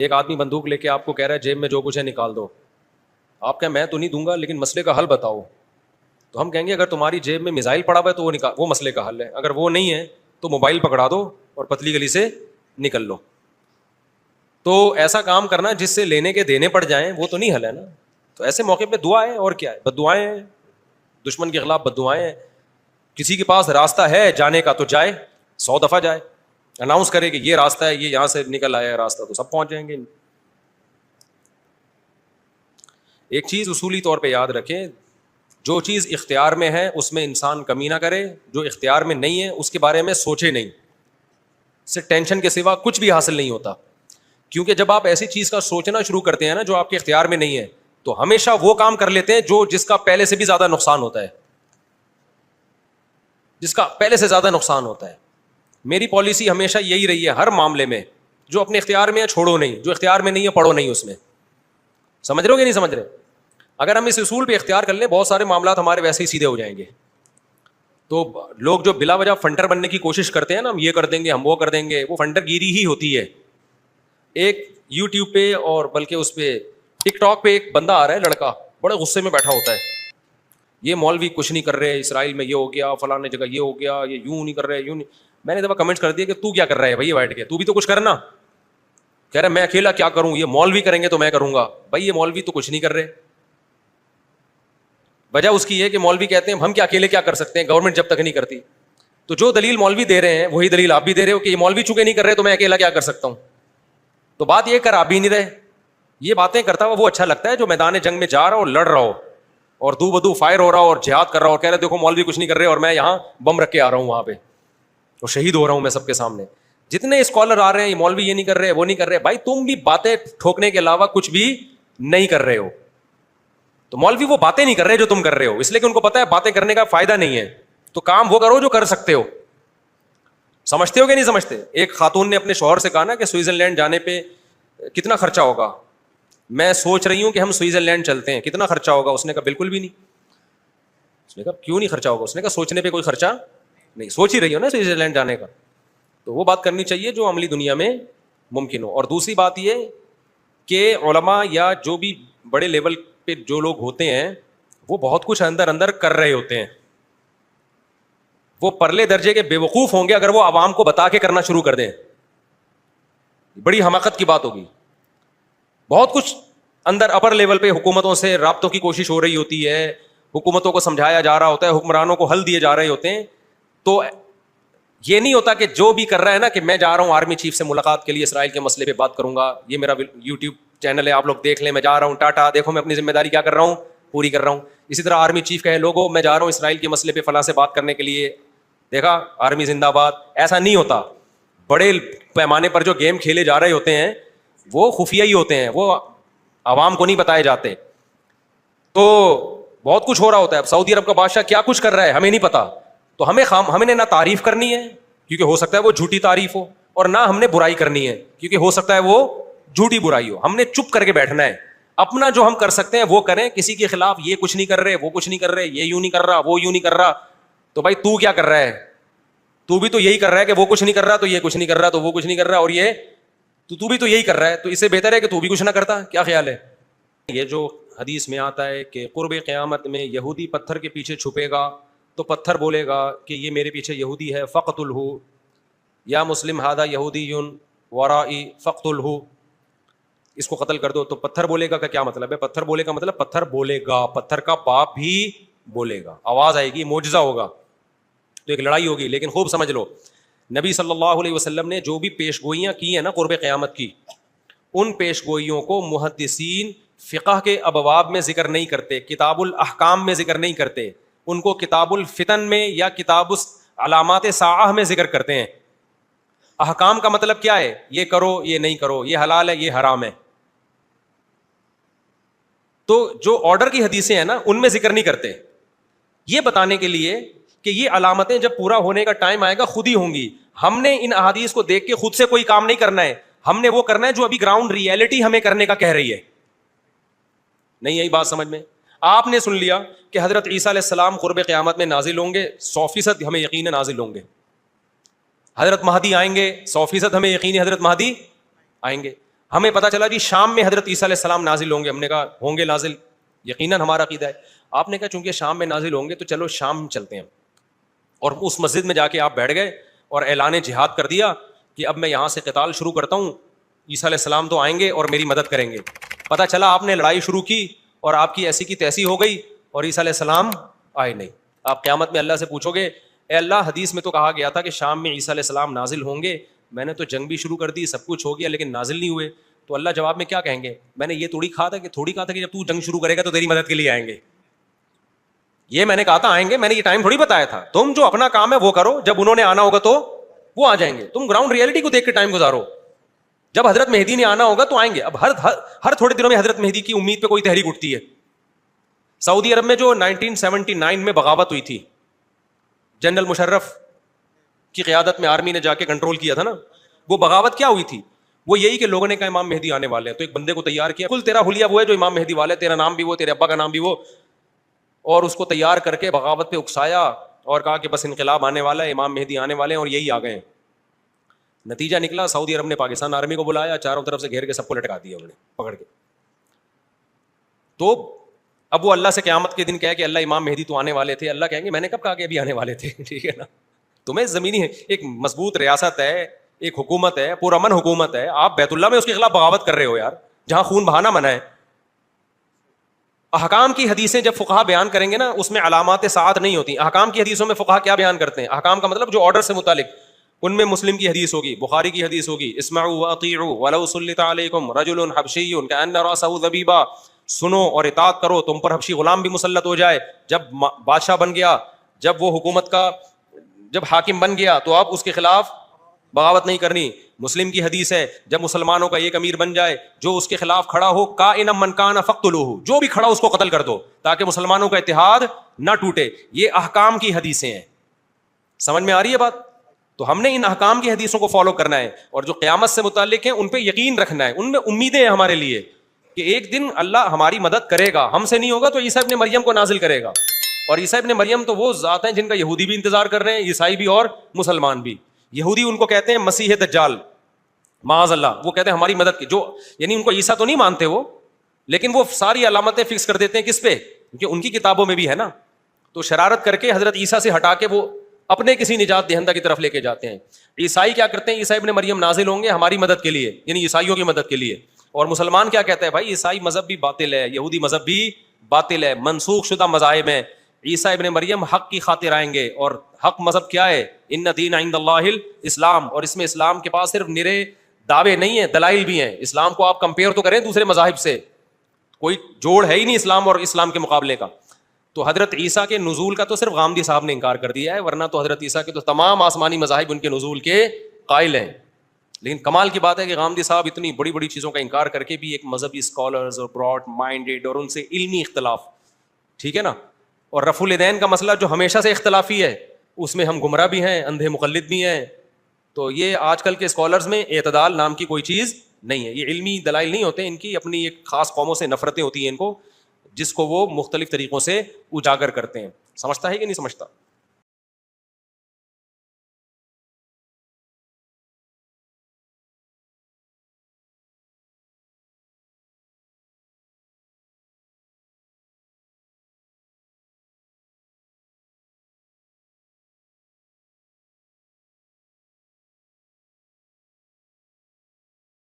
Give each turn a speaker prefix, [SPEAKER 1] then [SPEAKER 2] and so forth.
[SPEAKER 1] ایک آدمی بندوق لے کے آپ کو کہہ رہا ہے جیب میں جو کچھ ہے نکال دو. آپ کہیں میں تو نہیں دوں گا لیکن مسئلے کا حل بتاؤ. تو ہم کہیں گے اگر تمہاری جیب میں میزائل پڑا ہوا ہے تو وہ مسئلے کا حل ہے. اگر وہ نہیں ہے تو موبائل پکڑا دو اور پتلی گلی سے نکل لو. تو ایسا کام کرنا جس سے لینے کے دینے پڑ جائیں وہ تو نہیں حل ہے نا. تو ایسے موقع پہ دعا ہے اور کیا ہے, بد دعائیں ہیں, دشمن کے خلاف بد دعائیں ہیں. کسی کے پاس راستہ ہے جانے کا تو جائے, 100 دفعہ جائے, اناؤنس کرے کہ یہ راستہ ہے, یہ یہاں سے نکل آیا ہے راستہ, تو سب پہنچ جائیں گے. ایک چیز اصولی طور پہ یاد رکھیں, جو چیز اختیار میں ہے اس میں انسان کمی نہ کرے, جو اختیار میں نہیں ہے اس کے بارے میں سوچے نہیں. اس سے ٹینشن کے سوا کچھ بھی حاصل نہیں ہوتا. کیونکہ جب آپ ایسی چیز کا سوچنا شروع کرتے ہیں نا جو آپ کے اختیار میں نہیں ہے, تو ہمیشہ وہ کام کر لیتے ہیں جس کا پہلے سے بھی زیادہ نقصان ہوتا ہے, جس کا پہلے سے زیادہ نقصان ہوتا ہے. میری پالیسی ہمیشہ یہی رہی ہے ہر معاملے میں, جو اپنے اختیار میں ہے چھوڑو نہیں, جو اختیار میں نہیں ہے پڑھو نہیں اس میں. سمجھ رہے ہو کہ نہیں سمجھ رہے؟ اگر ہم اس اصول پہ اختیار کر لیں بہت سارے معاملات ہمارے ویسے ہی سیدھے ہو جائیں گے. تو لوگ جو بلا وجہ فنڈر بننے کی کوشش کرتے ہیں نا, ہم یہ کر دیں گے, ہم وہ کر دیں گے, وہ فنڈر گیری ہی ہوتی ہے. ایک یوٹیوب پہ اور بلکہ اس پہ ٹک ٹاک پہ ایک بندہ آ رہا ہے, لڑکا بڑے غصے میں بیٹھا ہوتا ہے, یہ مولوی کچھ نہیں کر رہے, اسرائیل میں یہ ہو گیا, فلاں جگہ یہ ہو گیا, یہ یوں نہیں کر رہے, یوں نہیں. میں نے دفعہ کمنٹس کر دیا کہ تو کیا کر رہا ہے بھائی بیٹھ کے, تو بھی تو کچھ کرنا. کہہ رہا میں اکیلا کیا کروں, یہ مولوی کریں گے تو میں کروں گا. بھائی یہ مولوی تو کچھ نہیں کر رہے. وجہ اس کی ہے کہ مولوی کہتے ہیں ہم کیا اکیلے کیا کر سکتے ہیں, گورنمنٹ جب تک نہیں کرتی. تو جو دلیل مولوی دے رہے ہیں وہی دلیل آپ بھی دے رہے ہو کہ یہ مولوی چونکہ نہیں کر رہے تو میں اکیلا کیا کر سکتا ہوں. تو بات یہ کر آپ بھی نہیں رہے. یہ باتیں کرتا ہوا وہ اچھا لگتا ہے جو میدان جنگ میں جا رہا ہو اور لڑ رہا ہو اور دو بدو فائر ہو رہا ہو اور جہاد کر رہا ہو, کہہ رہے دیکھو مولوی کچھ نہیں کر رہے اور میں یہاں بم رکھ کے آ رہا ہوں وہاں پہ اور شہید ہو رہا ہوں میں سب کے سامنے. جتنے اسکالر آ رہے ہیں یہ مولوی یہ نہیں کر رہے وہ نہیں کر رہے, بھائی تم بھی باتیں ٹھوکنے کے علاوہ کچھ بھی نہیں کر رہے ہو. تو مولوی وہ باتیں نہیں کر رہے جو تم کر رہے ہو, اس لیے کہ ان کو پتا ہے باتیں کرنے کا فائدہ نہیں ہے. تو کام وہ کرو جو کر سکتے ہو. سمجھتے ہو کہ نہیں سمجھتے؟ ایک خاتون نے اپنے شوہر سے کہا نا کہ سوئٹزرلینڈ جانے پہ کتنا خرچہ ہوگا, میں سوچ رہی ہوں کہ ہم سوئٹزرلینڈ چلتے ہیں, کتنا خرچہ ہوگا؟ اس نے کہا بالکل بھی نہیں. اس نے کہا کیوں نہیں خرچہ ہوگا؟ اس نے کہا سوچنے پہ کوئی خرچہ نہیں, سوچ ہی رہی ہو نا سوئٹزرلینڈ جانے کا. تو وہ بات کرنی چاہیے جو عملی دنیا میں ممکن ہو. اور دوسری بات یہ کہ علماء یا جو بھی بڑے لیول پہ جو لوگ ہوتے ہیں وہ بہت کچھ اندر اندر کر رہے ہوتے ہیں. وہ پرلے درجے کے بے وقوف ہوں گے اگر وہ عوام کو بتا کے کرنا شروع کر دیں, بڑی حماقت کی بات ہوگی. بہت کچھ اندر اپر لیول پہ حکومتوں سے رابطوں کی کوشش ہو رہی ہوتی ہے, حکومتوں کو سمجھایا جا رہا ہوتا ہے, حکمرانوں کو حل دیے جا رہے ہوتے ہیں. تو یہ نہیں ہوتا کہ جو بھی کر رہا ہے نا کہ میں جا رہا ہوں آرمی چیف سے ملاقات کے لیے اسرائیل کے مسئلے پہ بات کروں گا, یہ میرا یوٹیوب چینل ہے آپ لوگ دیکھ لیں, میں جا رہا ہوں ٹاٹا دیکھو میں اپنی ذمہ داری کیا کر رہا ہوں پوری کر رہا ہوں. اسی طرح آرمی چیف کہے لوگوں میں جا رہا ہوں اسرائیل کے مسئلے پہ فلاں سے بات کرنے کے لیے, دیکھا آرمی زندہ باد. ایسا نہیں ہوتا. بڑے پیمانے پر جو گیم کھیلے جا رہے ہوتے ہیں وہ خفیہ ہی ہوتے ہیں, وہ عوام کو نہیں بتائے جاتے. تو بہت کچھ ہو رہا ہوتا ہے. سعودی عرب کا بادشاہ کیا کچھ کر رہا ہے ہمیں نہیں پتا, تو ہمیں نہ تعریف کرنی ہے کیونکہ ہو سکتا ہے وہ جھوٹی تعریف ہو, اور نہ ہم نے برائی کرنی ہے کیونکہ ہو سکتا ہے وہ جھوٹی برائی ہو. ہم نے چپ کر کے بیٹھنا ہے, اپنا جو ہم کر سکتے ہیں وہ کریں. کسی کے خلاف یہ کچھ نہیں کر رہے, وہ کچھ نہیں کر رہے, یہ یوں نہیں کر رہا, وہ یوں نہیں کر رہا, تو بھائی تو کیا کر رہا ہے؟ تو بھی تو یہی کر رہا ہے کہ وہ کچھ نہیں کر رہا تو یہ کچھ نہیں کر رہا تو وہ کچھ نہیں کر رہا, اور یہ تو بھی تو یہی کر رہا ہے, تو اس سے بہتر ہے کہ تو بھی کچھ نہ کرتا. کیا خیال ہے؟ یہ جو حدیث میں آتا ہے کہ قرب قیامت میں یہودی پتھر کے پیچھے چھپے گا تو پتھر بولے گا کہ یہ میرے پیچھے یہودی ہے, فقتلہ یا مسلم ھذا یہودی ورائی فقتلہ, اس کو قتل کر دو. تو پتھر بولے گا کا کیا مطلب ہے؟ پتھر بولے کا مطلب پتھر بولے گا, پتھر کا باپ بھی بولے گا, آواز آئے گی, معجزہ ہوگا. تو ایک لڑائی ہوگی. لیکن خوب سمجھ لو نبی صلی اللہ علیہ وسلم نے جو بھی پیش گوئیاں کی ہیں نا قرب قیامت کی, ان پیش گوئیوں کو محدثین فقہ کے ابواب میں ذکر نہیں کرتے, کتاب الاحکام میں ذکر نہیں کرتے, ان کو کتاب الفتن میں یا کتاب علامات ساعہ میں ذکر کرتے ہیں. احکام کا مطلب کیا ہے؟ یہ کرو یہ نہیں کرو, یہ حلال ہے یہ حرام ہے. تو جو آرڈر کی حدیثیں ہیں نا ان میں ذکر نہیں کرتے, یہ بتانے کے لیے کہ یہ علامتیں جب پورا ہونے کا ٹائم آئے گا خود ہی ہوں گی. ہم نے ان احادیث کو دیکھ کے خود سے کوئی کام نہیں کرنا ہے, ہم نے وہ کرنا ہے جو ابھی گراؤنڈ ریئلٹی ہمیں کرنے کا کہہ رہی ہے. نہیں یہی بات سمجھ میں؟ آپ نے سن لیا کہ حضرت عیسیٰ علیہ السلام قرب قیامت میں نازل ہوں گے, 100% ہمیں یقین ہے نازل ہوں گے. حضرت مہدی آئیں گے, 100% ہمیں یقین ہے حضرت مہدی آئیں گے. ہمیں پتا چلا جی شام میں حضرت عیسیٰ علیہ السلام نازل ہوں گے. ہم نے کہا ہوں گے نازل, یقیناً ہمارا عقیدہ ہے. آپ نے کہا چونکہ شام میں نازل ہوں گے تو چلو شام چلتے ہیں, اور اس مسجد میں جا کے آپ بیٹھ گئے اور اعلان جہاد کر دیا کہ اب میں یہاں سے قتال شروع کرتا ہوں, عیسیٰ علیہ السلام تو آئیں گے اور میری مدد کریں گے. پتہ چلا آپ نے لڑائی شروع کی اور آپ کی ایسی کی تیسی ہو گئی اور عیسیٰ علیہ السلام آئے نہیں. آپ قیامت میں اللہ سے پوچھو گے اے اللہ حدیث میں تو کہا گیا تھا کہ شام میں عیسیٰ علیہ السلام نازل ہوں گے, میں نے تو جنگ بھی شروع کر دی, سب کچھ ہو گیا, لیکن نازل نہیں ہوئے. تو اللہ جواب میں کیا کہیں گے, میں نے یہ تھوڑی کہا تھا کہ جب تو جنگ شروع کرے گا تو تیری مدد کے لیے آئیں گے. یہ میں نے کہا تھا آئیں گے, میں نے یہ ٹائم تھوڑی بتایا تھا. تم جو اپنا کام ہے وہ کرو, جب انہوں نے آنا ہوگا تو وہ آ جائیں گے. تم گراؤنڈ ریئلٹی کو دیکھ کے ٹائم گزارو. جب حضرت مہدی نے آنا ہوگا تو آئیں گے. اب ہر تھوڑے دنوں میں حضرت مہدی کی امید پہ کوئی تحریک اٹھتی ہے. سعودی عرب میں جو 1979 میں بغاوت ہوئی تھی, جنرل مشرف کی قیادت میں آرمی نے جا کے کنٹرول کیا تھا نا, وہ بغاوت کیا ہوئی تھی؟ وہ یہی کہ لوگوں نے کہا امام مہدی آنے والے ہیں, تو ایک بندے کو تیار کیا, کل تیرا حلیہ وہ ہے جو امام مہدی والے, تیرا نام بھی وہ, تیرے ابا کا نام بھی وہ, اور اس کو تیار کر کے بغاوت پہ اکسایا اور کہا کہ بس انقلاب آنے والا ہے, امام مہدی آنے والے ہیں, اور یہی آ گئے ہیں. نتیجہ نکلا سعودی عرب نے پاکستان آرمی کو بلایا, چاروں طرف سے گھیر کے سب کو لٹکا دیا انہوں نے پکڑ کے. تو اب وہ اللہ سے قیامت کے دن کہے کہ اللہ امام مہدی تو آنے والے تھے, اللہ کہیں گے میں نے کب کہا کہ ابھی آنے والے تھے. ٹھیک ہے نا, تمہیں زمینی ایک مضبوط ریاست ہے, ایک حکومت ہے, پرامن حکومت ہے, آپ بیت اللہ میں اس کے خلاف بغاوت کر رہے ہو یار, جہاں خون بہانا منع ہے. احکام کی حدیثیں جب فقہا بیان کریں گے نا, اس میں علامات ساعت نہیں ہوتی. احکام کی حدیثوں میں فقہا کیا بیان کرتے ہیں؟ احکام کا مطلب جو آرڈر سے متعلق, ان میں مسلم کی حدیث ہوگی, بخاری کی حدیث ہوگی, اسمعوا واطیعوا ولو سلط علیکم رجل حبشی کأن رأسہ ذبیبہ, سنو اور اطاعت کرو, تم پر حبشی غلام بھی مسلط ہو جائے. جب بادشاہ بن گیا, جب وہ حکومت کا جب حاکم بن گیا تو آپ اس کے خلاف بغاوت نہیں کرنی. مسلم کی حدیث ہے جب مسلمانوں کا ایک امیر بن جائے, جو اس کے خلاف کھڑا ہو, کائنا من کان فاقتلوہ, جو بھی کھڑا اس کو قتل کر دو تاکہ مسلمانوں کا اتحاد نہ ٹوٹے. یہ احکام کی حدیثیں ہیں. سمجھ میں آ رہی ہے بات؟ تو ہم نے ان احکام کی حدیثوں کو فالو کرنا ہے, اور جو قیامت سے متعلق ہیں ان پہ یقین رکھنا ہے, ان میں امیدیں ہیں ہمارے لیے کہ ایک دن اللہ ہماری مدد کرے گا. ہم سے نہیں ہوگا تو عیسیٰ ابن مریم کو نازل کرے گا. اور عیسیٰ ابن مریم تو وہ ذات ہیں جن کا یہودی بھی انتظار کر رہے ہیں, عیسائی بھی اور مسلمان بھی. یہودی ان کو کہتے ہیں مسیح دجال, معاذ اللہ, وہ کہتے ہیں ہماری مدد کی, جو یعنی ان کو عیسیٰ تو نہیں مانتے وہ, لیکن وہ ساری علامتیں فکس کر دیتے ہیں کس پہ, کیونکہ ان کی کتابوں میں بھی ہے نا. تو شرارت کر کے حضرت عیسیٰ سے ہٹا کے وہ اپنے کسی نجات دہندہ کی طرف لے کے جاتے ہیں. عیسائی کیا کرتے ہیں, عیسیٰ ابن مریم نازل ہوں گے ہماری مدد کے لیے, یعنی عیسائیوں کی مدد کے لیے. اور مسلمان کیا کہتا ہے, بھائی عیسائی مذہب بھی باطل ہے, یہودی مذہب بھی باطل ہے, منسوخ شدہ مذاہب ہیں. عیسیٰ ابن مریم حق کی خاطر آئیں گے, اور حق مذہب کیا ہے, ان دین عند اللہ الاسلام, اور اس میں اسلام کے پاس صرف نرے دعوے نہیں ہیں, دلائل بھی ہیں. اسلام کو آپ کمپیئر تو کریں دوسرے مذاہب سے, کوئی جوڑ ہے ہی نہیں اسلام اور اسلام کے مقابلے کا. تو حضرت عیسیٰ کے نزول کا تو صرف غامدی صاحب نے انکار کر دیا ہے, ورنہ تو حضرت عیسیٰ کے تو تمام آسمانی مذاہب ان کے نزول کے قائل ہیں. لیکن کمال کی بات ہے کہ غامدی صاحب اتنی بڑی بڑی چیزوں کا انکار کر کے بھی ایک مذہبی اسکالرز اور براڈ مائنڈیڈ اور ان سے علمی اختلاف, ٹھیک ہے نا. اور رفع الیدین کا مسئلہ جو ہمیشہ سے اختلافی ہے, اس میں ہم گمراہ بھی ہیں, اندھے مقلد بھی ہیں. تو یہ آج کل کے اسکالرز میں اعتدال نام کی کوئی چیز نہیں ہے. یہ علمی دلائل نہیں ہوتے, ان کی اپنی ایک خاص قوموں سے نفرتیں ہوتی ہیں ان کو, جس کو وہ مختلف طریقوں سے اجاگر کرتے ہیں. سمجھتا ہے کہ نہیں سمجھتا؟